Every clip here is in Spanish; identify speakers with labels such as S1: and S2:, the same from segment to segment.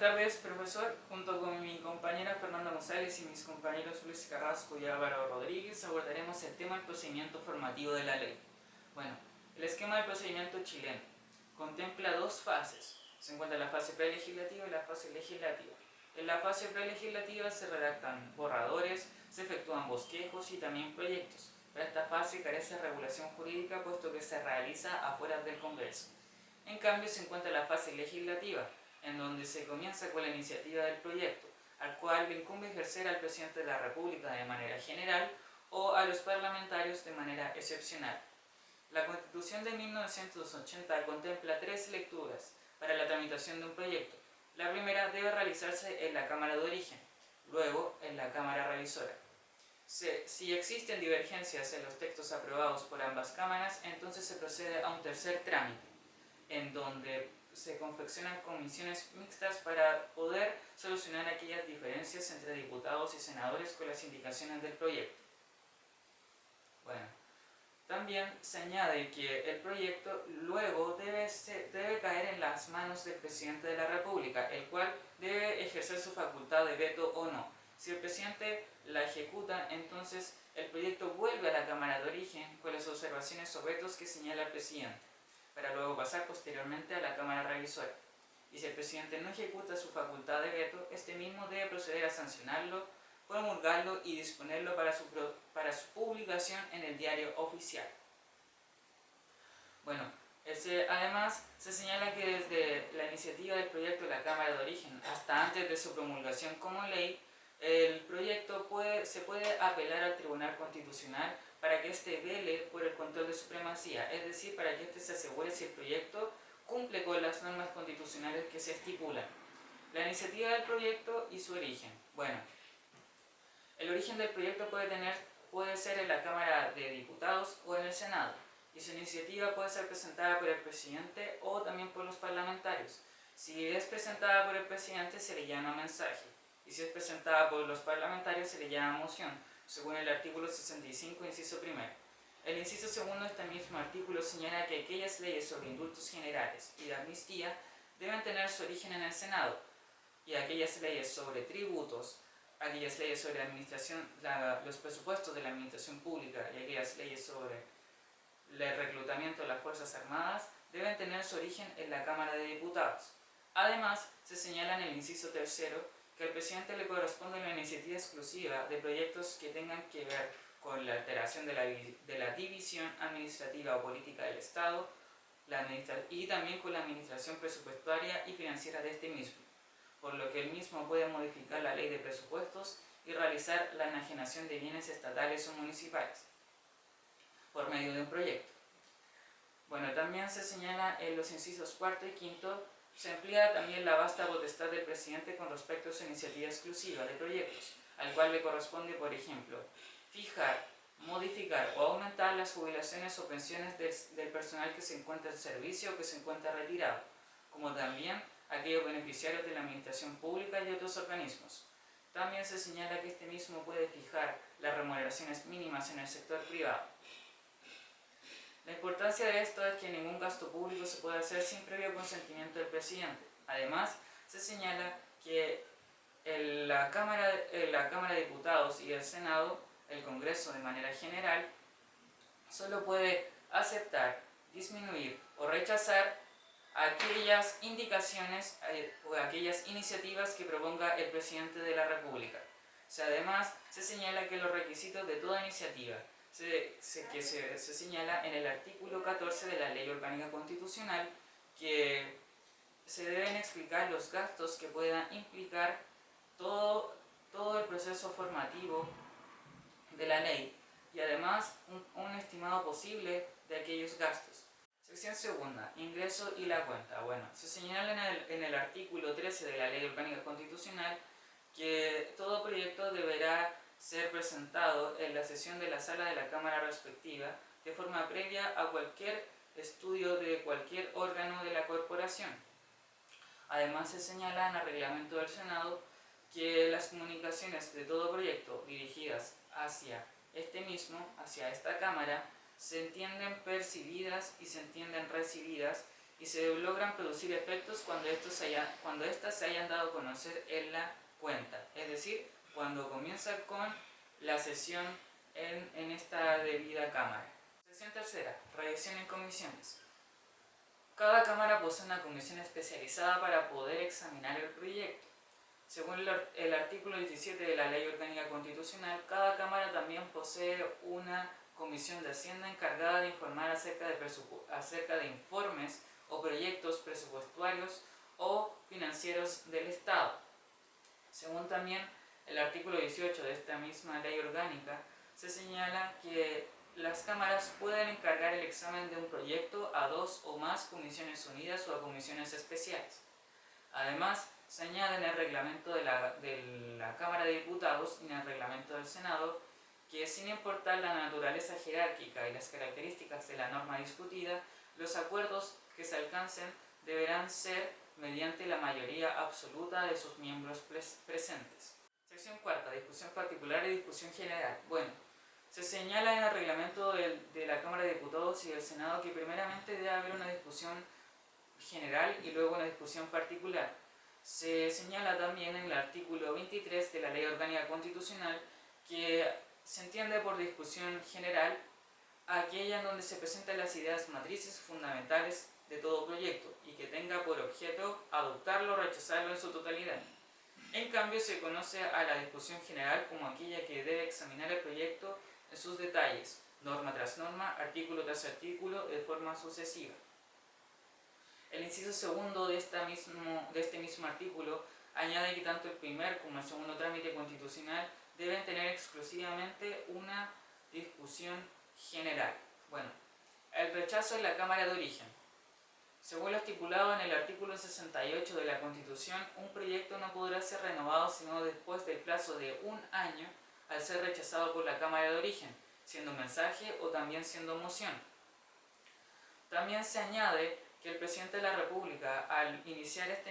S1: tardes, profesor. Junto con mi compañera Fernanda González y mis compañeros Luis Carrasco y Álvaro Rodríguez abordaremos el tema del procedimiento formativo de la ley. Bueno, el esquema del procedimiento chileno contempla dos fases. Se encuentra la fase prelegislativa y la fase legislativa. En la fase prelegislativa se redactan borradores, se efectúan bosquejos y también proyectos. Pero esta fase carece de regulación jurídica puesto que se realiza afuera del Congreso. En cambio se encuentra la fase legislativa, en donde se comienza con la iniciativa del proyecto, al cual le incumbe ejercer al presidente de la República de manera general o a los parlamentarios de manera excepcional. La Constitución de 1980 contempla 3 lecturas para la tramitación de un proyecto. La primera debe realizarse en la Cámara de Origen, luego en la Cámara Revisora. Si existen divergencias en los textos aprobados por ambas cámaras, entonces se procede a un tercer trámite, en donde se confeccionan comisiones mixtas para poder solucionar aquellas diferencias entre diputados y senadores con las indicaciones del proyecto. Bueno, también se añade que el proyecto luego debe caer en las manos del presidente de la República, el cual debe ejercer su facultad de veto o no. Si el presidente la ejecuta, entonces el proyecto vuelve a la Cámara de Origen con las observaciones o vetos que señala el presidente, para luego pasar posteriormente a la Cámara Revisora. Y si el presidente no ejecuta su facultad de veto, este mismo debe proceder a sancionarlo, promulgarlo y disponerlo para su publicación en el diario oficial. Bueno, además se señala que desde la iniciativa del proyecto de la Cámara de Origen hasta antes de su promulgación como ley, el proyecto se puede apelar al Tribunal Constitucional para que éste vele por el control de supremacía, es decir, para que éste se asegure si el proyecto cumple con las normas constitucionales que se estipulan. La iniciativa del proyecto y su origen. Bueno, el origen del proyecto puede ser en la Cámara de Diputados o en el Senado, y su iniciativa puede ser presentada por el presidente o también por los parlamentarios. Si es presentada por el presidente se le llama mensaje, y si es presentada por los parlamentarios se le llama moción, según el artículo 65, inciso primero. El inciso segundo de este mismo artículo señala que aquellas leyes sobre indultos generales y de amnistía deben tener su origen en el Senado, y aquellas leyes sobre tributos, aquellas leyes sobre administración, los presupuestos de la administración pública y aquellas leyes sobre el reclutamiento de las Fuerzas Armadas deben tener su origen en la Cámara de Diputados. Además, se señala en el inciso tercero que al presidente le corresponde la iniciativa exclusiva de proyectos que tengan que ver con la alteración de la división administrativa o política del Estado y también con la administración presupuestaria y financiera de este mismo, por lo que el mismo puede modificar la ley de presupuestos y realizar la enajenación de bienes estatales o municipales por medio de un proyecto. Bueno, también se señala en los incisos cuarto y quinto, se amplía también la vasta potestad del presidente con respecto a su iniciativa exclusiva de proyectos, al cual le corresponde, por ejemplo, fijar, modificar o aumentar las jubilaciones o pensiones del personal que se encuentra en servicio o que se encuentra retirado, como también aquellos beneficiarios de la administración pública y otros organismos. También se señala que este mismo puede fijar las remuneraciones mínimas en el sector privado. La importancia de esto es que ningún gasto público se puede hacer sin previo consentimiento del presidente. Además, se señala que en la Cámara de Diputados y el Senado, el Congreso de manera general, solo puede aceptar, disminuir o rechazar aquellas indicaciones o aquellas iniciativas que proponga el presidente de la República. Además, se señala que los requisitos de toda iniciativa se señala en el artículo 14 de la Ley Orgánica Constitucional que se deben explicar los gastos que puedan implicar todo el proceso formativo de la ley y además un estimado posible de aquellos gastos. Sección segunda, ingreso y la cuenta. Bueno, se señala en el artículo 13 de la Ley Orgánica Constitucional que todo proyecto deberá ser presentado en la sesión de la sala de la Cámara respectiva de forma previa a cualquier estudio de cualquier órgano de la corporación. Además se señala en el reglamento del Senado que las comunicaciones de todo proyecto dirigidas hacia hacia esta Cámara, se entienden percibidas y se entienden recibidas y se logran producir efectos cuando éstas se hayan dado a conocer en la cuenta, es decir, cuando comienza con la sesión en esta debida cámara. Sección tercera, revisión en comisiones. Cada cámara posee una comisión especializada para poder examinar el proyecto. Según el artículo 17 de la Ley Orgánica Constitucional, cada cámara también posee una comisión de Hacienda encargada de informar acerca de informes o proyectos presupuestarios o financieros del Estado. Según también el artículo 18 de esta misma ley orgánica, se señala que las cámaras pueden encargar el examen de un proyecto a 2 o más comisiones unidas o a comisiones especiales. Además, se añade en el reglamento de la Cámara de Diputados y en el reglamento del Senado que, sin importar la naturaleza jerárquica y las características de la norma discutida, los acuerdos que se alcancen deberán ser mediante la mayoría absoluta de sus miembros presentes. Sección cuarta, discusión particular y discusión general. Bueno, se señala en el reglamento de la Cámara de Diputados y del Senado que primeramente debe haber una discusión general y luego una discusión particular. Se señala también en el artículo 23 de la Ley Orgánica Constitucional que se entiende por discusión general aquella en donde se presentan las ideas matrices fundamentales de todo proyecto y que tenga por objeto adoptarlo o rechazarlo en su totalidad. En cambio, se conoce a la discusión general como aquella que debe examinar el proyecto en sus detalles, norma tras norma, artículo tras artículo, de forma sucesiva. El inciso segundo de este mismo artículo añade que tanto el primer como el segundo trámite constitucional deben tener exclusivamente una discusión general. Bueno, el rechazo en la Cámara de Origen. Según lo estipulado en el artículo 68 de la Constitución, un proyecto no podrá ser renovado sino después del plazo de 1 año al ser rechazado por la Cámara de Origen, siendo mensaje o también siendo moción. También se añade que el Presidente de la República, al iniciar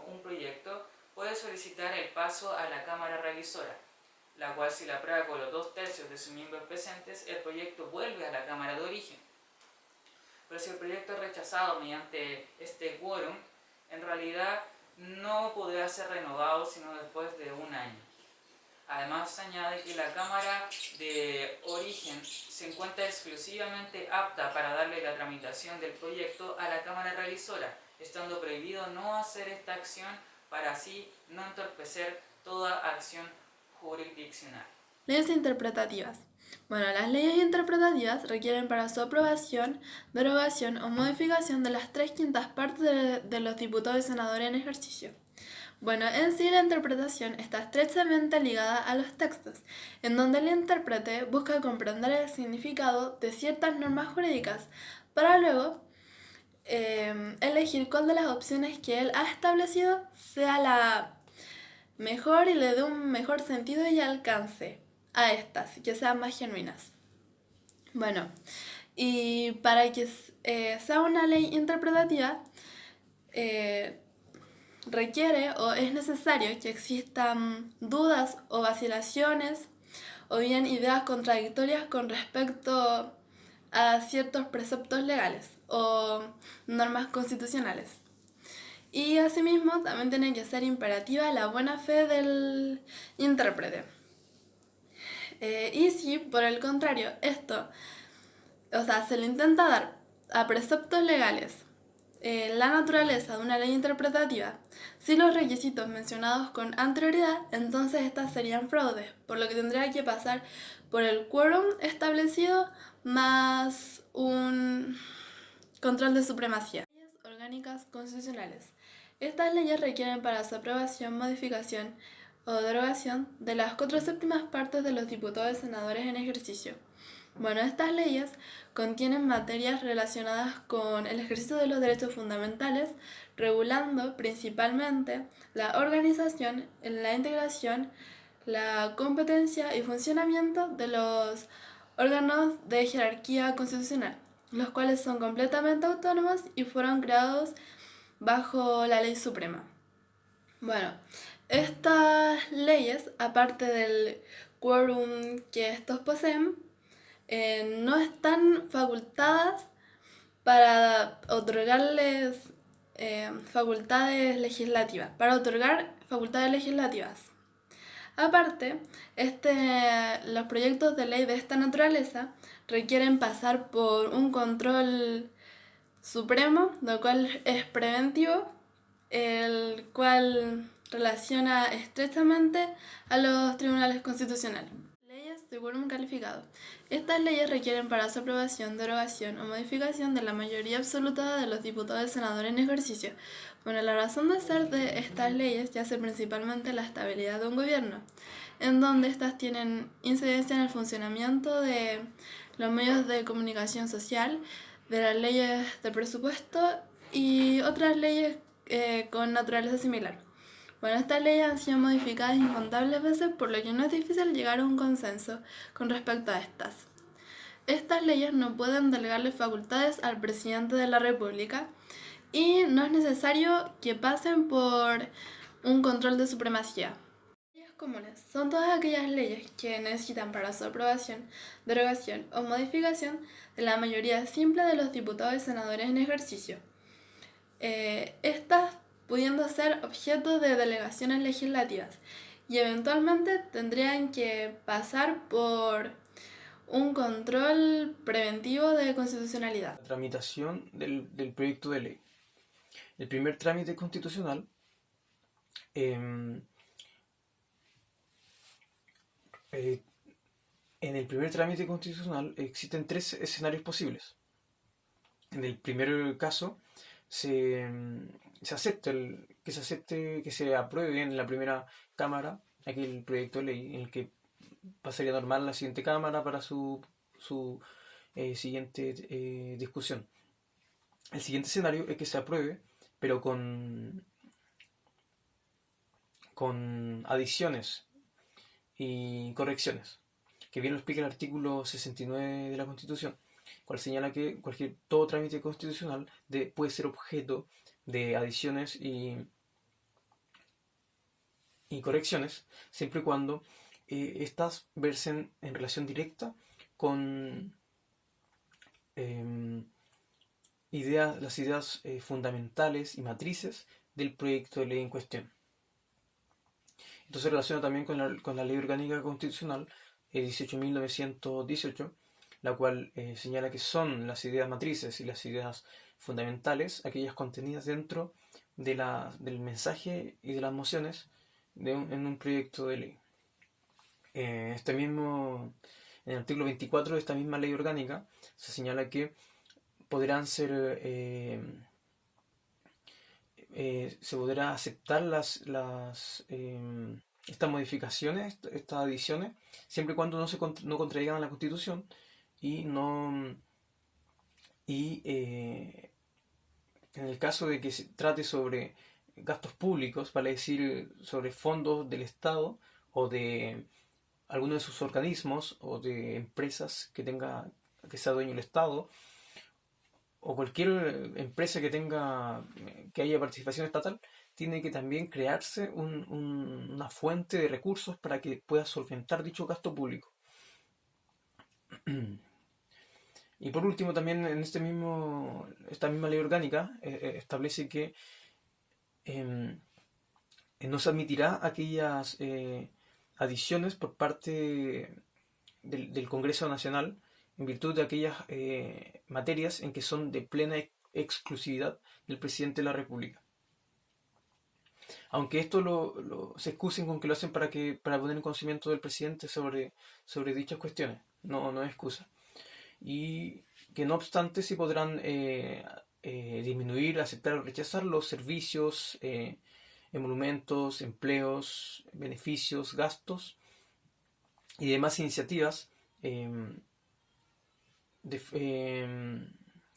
S1: un proyecto, puede solicitar el paso a la Cámara Revisora, la cual, si la aprueba con los 2/3 de sus miembros presentes, el proyecto vuelve a la Cámara de Origen. Pero si el proyecto es rechazado mediante este quórum, en realidad no podrá ser renovado sino después de 1 año. Además, se añade que la Cámara de Origen se encuentra exclusivamente apta para darle la tramitación del proyecto a la Cámara Revisora, estando prohibido no hacer esta acción para así no entorpecer toda acción jurisdiccional.
S2: Leyes interpretativas. Bueno, las leyes interpretativas requieren para su aprobación, derogación o modificación de las 3/5 partes de los diputados y senadores en ejercicio. Bueno, en sí la interpretación está estrechamente ligada a los textos, en donde el intérprete busca comprender el significado de ciertas normas jurídicas para luego elegir cuál de las opciones que él ha establecido sea la mejor y le dé un mejor sentido y alcance a estas, que sean más genuinas. Bueno, y para que sea una ley interpretativa, requiere o es necesario que existan dudas o vacilaciones o bien ideas contradictorias con respecto a ciertos preceptos legales o normas constitucionales. Y asimismo también tiene que ser imperativa la buena fe del intérprete. Y si por el contrario se le intenta dar a preceptos legales la naturaleza de una ley interpretativa sin los requisitos mencionados con anterioridad, entonces estas serían fraudes, por lo que tendría que pasar por el quórum establecido más un control de supremacía. Leyes orgánicas constitucionales. Estas leyes requieren para su aprobación, modificación o derogación de las 4/7 partes de los diputados y senadores en ejercicio. Bueno, estas leyes contienen materias relacionadas con el ejercicio de los derechos fundamentales, regulando principalmente la organización, la integración, la competencia y funcionamiento de los órganos de jerarquía constitucional, los cuales son completamente autónomos y fueron creados bajo la ley suprema. Bueno, estas leyes, aparte del quórum que estos poseen, no están facultadas para otorgarles para otorgar facultades legislativas. Aparte, los proyectos de ley de esta naturaleza requieren pasar por un control supremo, lo cual es preventivo, el cual relaciona estrechamente a los tribunales constitucionales. Leyes de quórum calificado. Estas leyes requieren para su aprobación, derogación o modificación de la mayoría absoluta de los diputados y senadores en ejercicio. Bueno, la razón de ser de estas leyes yace principalmente en la estabilidad de un gobierno, en donde estas tienen incidencia en el funcionamiento de los medios de comunicación social, de las leyes de presupuesto y otras leyes con naturaleza similar. Bueno, estas leyes han sido modificadas incontables veces, por lo que no es difícil llegar a un consenso con respecto a estas. Estas leyes no pueden delegarle facultades al presidente de la República y no es necesario que pasen por un control de supremacía. Leyes comunes son todas aquellas leyes que necesitan para su aprobación, derogación o modificación de la mayoría simple de los diputados y senadores en ejercicio. Estas pudiendo ser objeto de delegaciones legislativas y eventualmente tendrían que pasar por un control preventivo de constitucionalidad.
S3: La tramitación del proyecto de ley. El primer trámite constitucional en el primer trámite constitucional existen 3 escenarios posibles. En el primer caso se acepta que se apruebe en la primera cámara aquel proyecto de ley en el que pasaría normal a la siguiente cámara para su siguiente discusión. El siguiente escenario es que se apruebe, pero con adiciones y correcciones, que bien lo explica el artículo 69 de la Constitución, cual señala que todo trámite constitucional puede ser objeto de adiciones y correcciones, siempre y cuando estas versen en relación directa con las ideas fundamentales y matrices del proyecto de ley en cuestión. Esto se relaciona también con la Ley Orgánica Constitucional 18.918, la cual señala que son las ideas matrices y las ideas fundamentales aquellas contenidas dentro del mensaje y de las mociones en un proyecto de ley. En el artículo 24 de esta misma ley orgánica se señala que podrán ser se podrá aceptar estas modificaciones, estas adiciones, siempre y cuando no contraigan a la Constitución en el caso de que se trate sobre gastos públicos, vale decir, sobre fondos del Estado o de alguno de sus organismos o de empresas que sea dueño el Estado, o cualquier empresa que haya participación estatal, tiene que también crearse una fuente de recursos para que pueda solventar dicho gasto público. Y por último, también en esta misma ley orgánica establece que no se admitirá aquellas adiciones por parte del Congreso Nacional en virtud de aquellas materias en que son de plena exclusividad del presidente de la República. Aunque esto se excusen con que lo hacen para poner en conocimiento del presidente sobre dichas cuestiones, no es excusa. Y que no obstante sí podrán disminuir, aceptar o rechazar los servicios, emolumentos, empleos, beneficios, gastos y demás iniciativas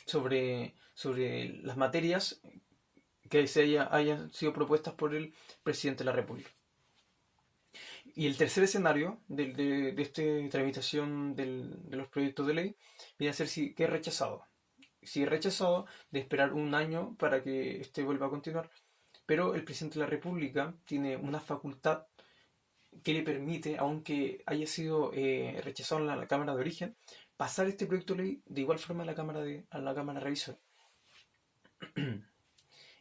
S3: sobre las materias que hayan sido propuestas por el presidente de la República. Y el tercer escenario de esta tramitación de los proyectos de ley viene a ser que es rechazado. Si es rechazado, de esperar un año para que este vuelva a continuar. Pero el presidente de la República tiene una facultad que le permite, aunque haya sido rechazado en la Cámara de Origen, pasar este proyecto de ley de igual forma a la Cámara Revisora.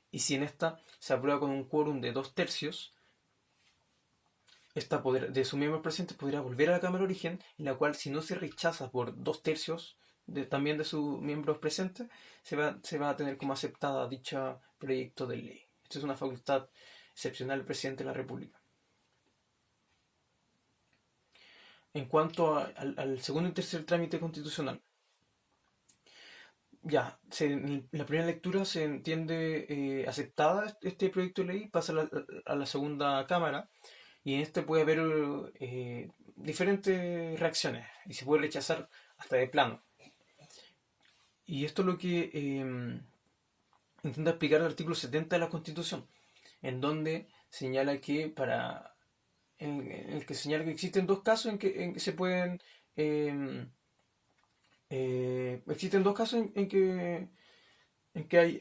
S3: Y si en esta se aprueba con un quórum de 2/3, de sus miembros presentes podría volver a la Cámara de Origen, en la cual, si no se rechaza por 2/3 también de sus miembros presentes, se va a tener como aceptada dicho proyecto de ley. Esta es una facultad excepcional del presidente de la República. En cuanto al segundo y tercer trámite constitucional, en la primera lectura se entiende aceptada este proyecto de ley, pasa a la segunda cámara, y en este puede haber diferentes reacciones y se puede rechazar hasta de plano. Y esto es lo que intenta explicar el artículo 70 de la Constitución, en donde señala que en el que señala que existen dos casos en que se pueden existen dos casos en que en que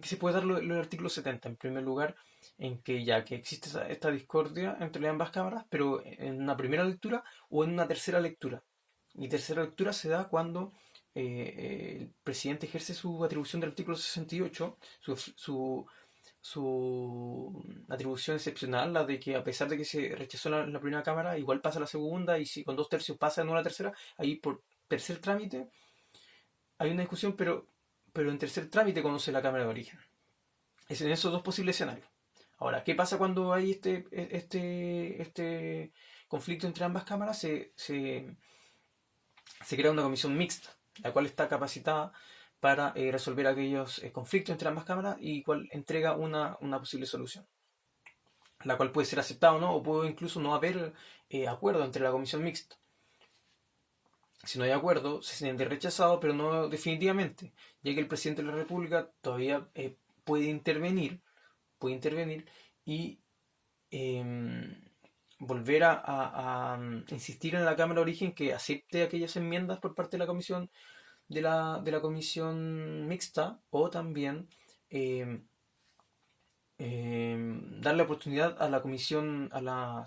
S3: se puede dar lo del artículo 70. En primer lugar, en que que existe esta discordia entre ambas cámaras, pero en una primera lectura o en una tercera lectura. Y tercera lectura se da cuando el presidente ejerce su atribución del artículo 68, su atribución excepcional, la de que a pesar de que se rechazó la primera cámara, igual pasa a la segunda, y si con 2/3 pasa no a la tercera, ahí por tercer trámite hay una discusión, pero en tercer trámite conoce la Cámara de Origen. Es en esos dos posibles escenarios. Ahora, ¿qué pasa cuando hay este conflicto entre ambas cámaras? Se crea una comisión mixta, la cual está capacitada para resolver aquellos conflictos entre ambas cámaras y cual entrega una posible solución, la cual puede ser aceptada o no, o puede incluso no haber acuerdo entre la comisión mixta. Si no hay acuerdo, se siente rechazado, pero no definitivamente, ya que el presidente de la República todavía puede intervenir y volver a insistir en la Cámara de Origen que acepte aquellas enmiendas por parte de la comisión de la comisión mixta, o también darle oportunidad a la comisión, a la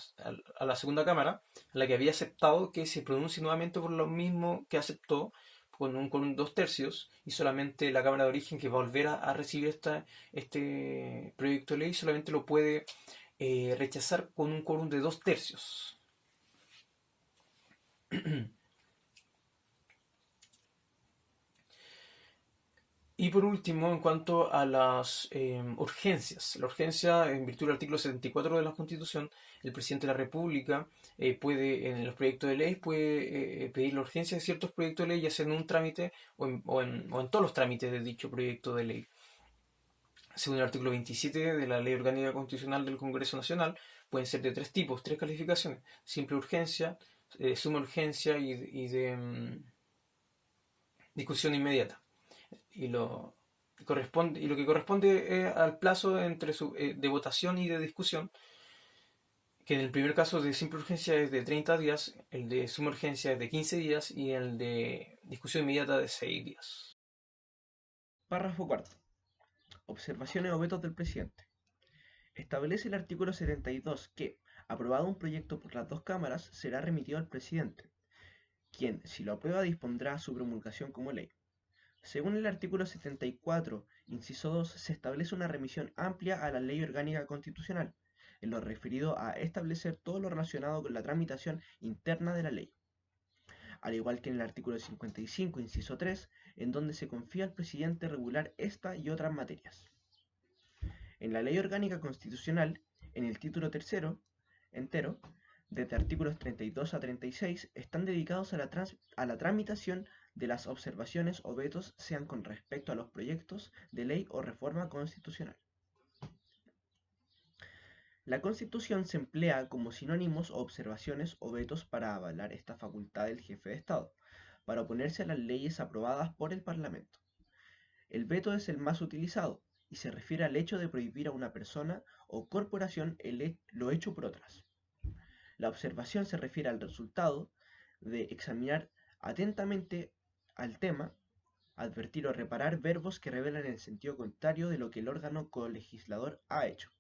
S3: segunda cámara, a la que había aceptado, que se pronuncie nuevamente por lo mismo que aceptó, con un 2/3, y solamente la Cámara de Origen, que va a volver a recibir este proyecto de ley, solamente lo puede rechazar con un quórum de 2/3. Y por último, en cuanto a las urgencias. La urgencia, en virtud del artículo 74 de la Constitución, el presidente de la República puede, en los proyectos de ley, puede pedir la urgencia de ciertos proyectos de ley, ya sea en un trámite o en todos los trámites de dicho proyecto de ley. Según el artículo 27 de la Ley Orgánica Constitucional del Congreso Nacional, pueden ser de tres tipos, tres calificaciones: simple urgencia, suma urgencia y de discusión inmediata. Y lo que corresponde al plazo de votación y de discusión, que en el primer caso de simple urgencia es de 30 días, el de suma urgencia es de 15 días y el de discusión inmediata de 6 días.
S4: Párrafo cuarto. Observaciones o vetos del presidente. Establece el artículo 72 que, aprobado un proyecto por las dos cámaras, será remitido al presidente, quien, si lo aprueba, dispondrá su promulgación como ley. Según el artículo 74, inciso 2, se establece una remisión amplia a la Ley Orgánica Constitucional, en lo referido a establecer todo lo relacionado con la tramitación interna de la ley. Al igual que en el artículo 55, inciso 3, en donde se confía al presidente regular esta y otras materias. En la Ley Orgánica Constitucional, en el título tercero, entero, desde artículos 32 a 36, están dedicados a la tramitación de las observaciones o vetos, sean con respecto a los proyectos de ley o reforma constitucional. La Constitución se emplea como sinónimos o observaciones o vetos para avalar esta facultad del jefe de Estado, para oponerse a las leyes aprobadas por el Parlamento. El veto es el más utilizado y se refiere al hecho de prohibir a una persona o corporación lo hecho por otras. La observación se refiere al resultado de examinar atentamente al tema, advertir o reparar verbos que revelan el sentido contrario de lo que el órgano colegislador ha hecho.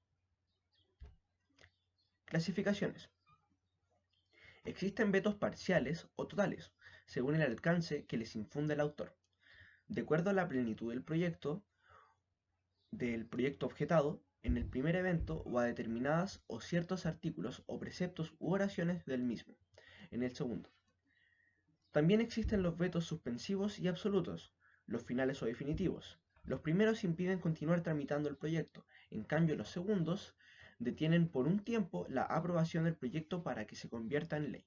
S4: Clasificaciones. Existen vetos parciales o totales, según el alcance que les infunde el autor, de acuerdo a la plenitud del proyecto objetado en el primer evento o a determinadas o ciertos artículos o preceptos u oraciones del mismo en el segundo. También existen los vetos suspensivos y absolutos, los finales o definitivos. Los primeros impiden continuar tramitando el proyecto, en cambio los segundos detienen por un tiempo la aprobación del proyecto para que se convierta en ley.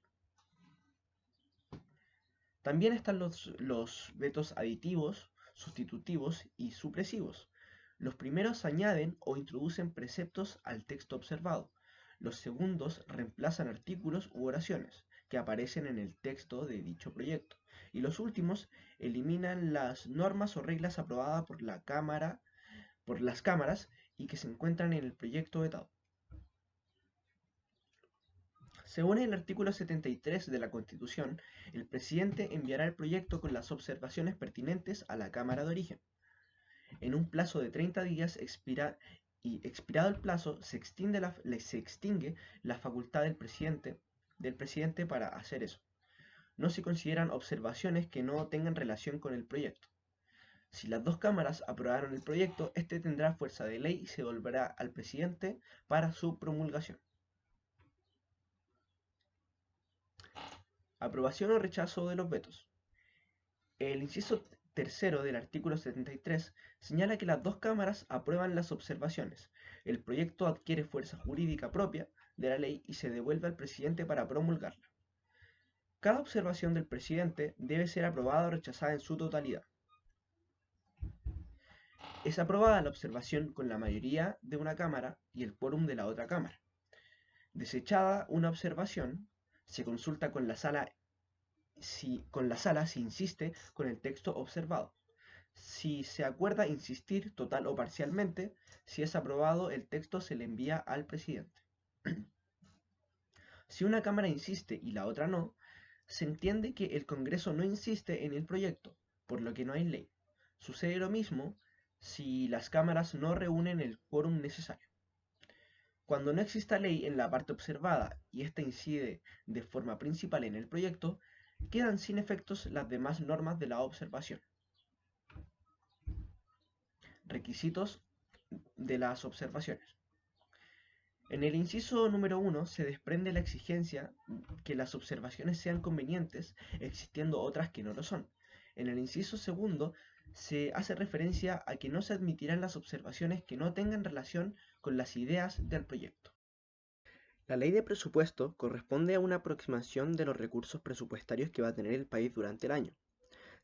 S4: También están los vetos aditivos, sustitutivos y supresivos. Los primeros añaden o introducen preceptos al texto observado. Los segundos reemplazan artículos u oraciones que aparecen en el texto de dicho proyecto. Y los últimos eliminan las normas o reglas aprobadas por las cámaras y que se encuentran en el proyecto vetado. Según el artículo 73 de la Constitución, el presidente enviará el proyecto con las observaciones pertinentes a la Cámara de Origen. En un plazo de 30 días expirado el plazo, se extingue la facultad del presidente para hacer eso. No se consideran observaciones que no tengan relación con el proyecto. Si las dos cámaras aprobaron el proyecto, este tendrá fuerza de ley y se devolverá al presidente para su promulgación. Aprobación o rechazo de los vetos. El inciso tercero del artículo 73 señala que las dos cámaras aprueban las observaciones. El proyecto adquiere fuerza jurídica propia de la ley y se devuelve al presidente para promulgarla. Cada observación del presidente debe ser aprobada o rechazada en su totalidad. Es aprobada la observación con la mayoría de una cámara y el quórum de la otra cámara. Desechada una observación, se consulta con la sala si insiste con el texto observado. Si se acuerda insistir total o parcialmente, si es aprobado, el texto se le envía al presidente. Si una cámara insiste y la otra no, se entiende que el Congreso no insiste en el proyecto, por lo que no hay ley. Sucede lo mismo si las cámaras no reúnen el quórum necesario. Cuando no exista ley en la parte observada y ésta incide de forma principal en el proyecto, quedan sin efectos las demás normas de la observación. Requisitos de las observaciones. En el inciso número 1 se desprende la exigencia que las observaciones sean convenientes, existiendo otras que no lo son. En el inciso segundo se hace referencia a que no se admitirán las observaciones que no tengan relación con las ideas del proyecto. La ley de presupuesto corresponde a una aproximación de los recursos presupuestarios que va a tener el país durante el año.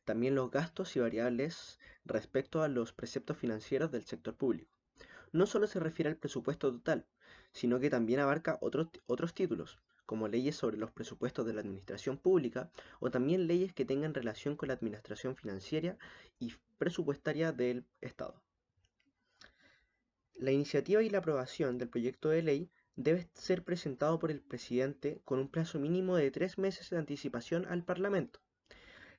S4: También los gastos y variables respecto a los preceptos financieros del sector público. No solo se refiere al presupuesto total, sino que también abarca otros títulos, como leyes sobre los presupuestos de la administración pública o también leyes que tengan relación con la administración financiera y presupuestaria del Estado. La iniciativa y la aprobación del proyecto de ley debe ser presentado por el presidente con un plazo mínimo de 3 meses de anticipación al Parlamento.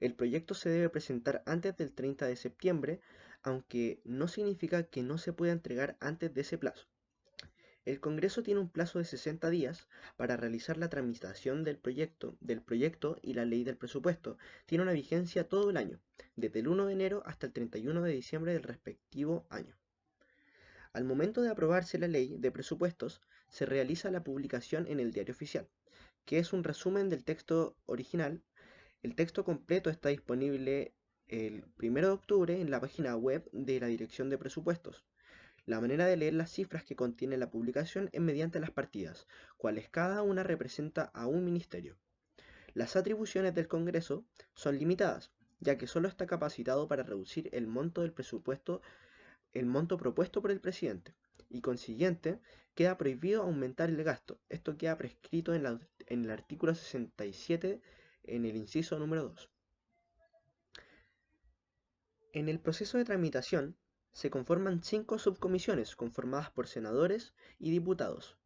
S4: El proyecto se debe presentar antes del 30 de septiembre, aunque no significa que no se pueda entregar antes de ese plazo. El Congreso tiene un plazo de 60 días para realizar la tramitación del proyecto y la ley del presupuesto. Tiene una vigencia todo el año, desde el 1 de enero hasta el 31 de diciembre del respectivo año. Al momento de aprobarse la ley de presupuestos, se realiza la publicación en el Diario Oficial, que es un resumen del texto original. El texto completo está disponible el 1 de octubre en la página web de la Dirección de Presupuestos. La manera de leer las cifras que contiene la publicación es mediante las partidas, cuales cada una representa a un ministerio. Las atribuciones del Congreso son limitadas, ya que solo está capacitado para reducir el monto del presupuesto, el monto propuesto por el presidente, y consiguiente queda prohibido aumentar el gasto. Esto queda prescrito en el artículo 67 en el inciso número 2. En el proceso de tramitación se conforman 5 subcomisiones conformadas por senadores y diputados,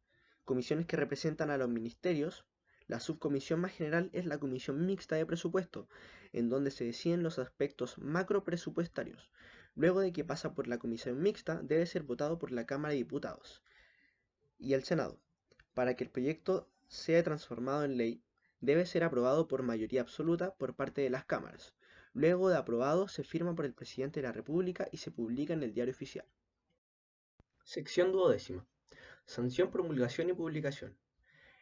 S4: comisiones que representan a los ministerios. La subcomisión más general es la Comisión Mixta de Presupuesto, en donde se deciden los aspectos macropresupuestarios. Luego de que pasa por la Comisión Mixta, debe ser votado por la Cámara de Diputados y el Senado, para que el proyecto sea transformado en ley debe ser aprobado por mayoría absoluta por parte de las cámaras. Luego de aprobado, se firma por el presidente de la República y se publica en el Diario Oficial. Sección 12. Sanción, promulgación y publicación.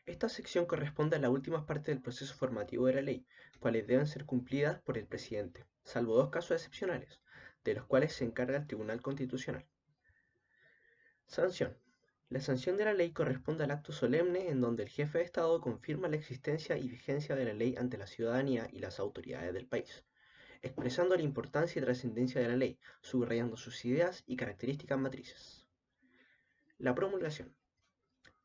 S4: Esta sección corresponde a las últimas partes del proceso formativo de la ley, cuales deben ser cumplidas por el presidente, salvo dos casos excepcionales, de los cuales se encarga el Tribunal Constitucional. Sanción. La sanción de la ley corresponde al acto solemne en donde el jefe de Estado confirma la existencia y vigencia de la ley ante la ciudadanía y las autoridades del país, expresando la importancia y trascendencia de la ley, subrayando sus ideas y características matrices. La promulgación.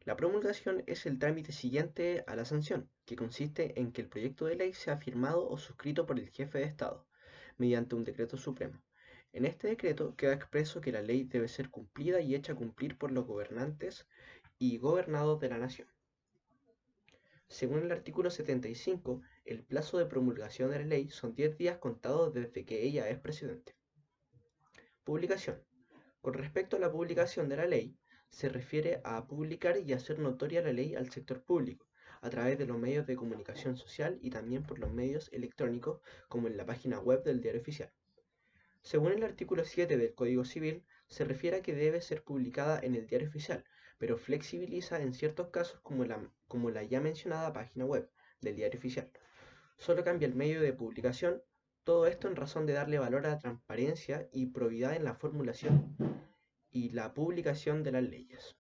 S4: La promulgación es el trámite siguiente a la sanción, que consiste en que el proyecto de ley sea firmado o suscrito por el jefe de Estado, mediante un decreto supremo. En este decreto queda expreso que la ley debe ser cumplida y hecha cumplir por los gobernantes y gobernados de la nación. Según el artículo 75, el plazo de promulgación de la ley son 10 días contados desde que ella es presidente. Publicación. Con respecto a la publicación de la ley, se refiere a publicar y hacer notoria la ley al sector público, a través de los medios de comunicación social y también por los medios electrónicos, como en la página web del Diario Oficial. Según el artículo 7 del Código Civil, se refiere a que debe ser publicada en el Diario Oficial, pero flexibiliza en ciertos casos como la ya mencionada página web del Diario Oficial. Solo cambia el medio de publicación, todo esto en razón de darle valor a la transparencia y probidad en la formulación y la publicación de las leyes.